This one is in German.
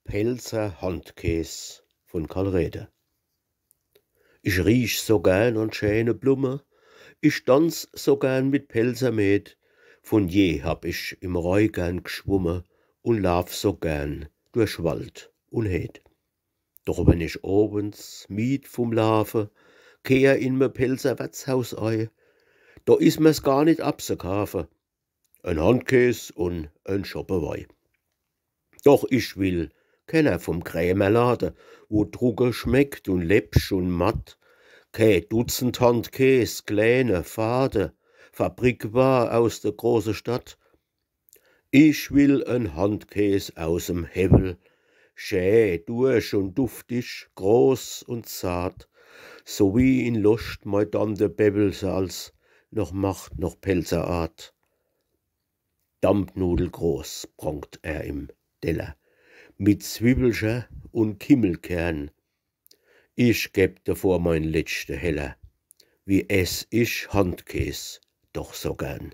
Pelzer Handkäs von Karl Räder. Ich riech so gern an schöne Blume, ich tanz so gern mit Pelzermet, von je hab ich im Reu gern geschwumme und lauf so gern durch Wald und Heed. Doch wenn ich abends miet vom Laufe, kehr in me Pelzer Wirtshaus ei, da is mir's gar nicht abzukaufen, ein Handkäs und ein Schoppewei. Doch ich will keiner vom Krämerladen, wo Drucke schmeckt und läppsch und matt, kei Dutzend Handkäs, kleine, fade, Fabrikbar aus der großen Stadt. Ich will ein Handkäs aus'm Hebel, schä, durch und duftig, groß und zart, so wie in Lust mei Tante Bäbbelsalz noch macht, noch Pelzerart. Dampfnudel groß prangt er im Teller, mit Zwiebelsche und Kimmelkern. Ich geb davor mein letzte Heller, wie ess ich Handkäs doch so gern.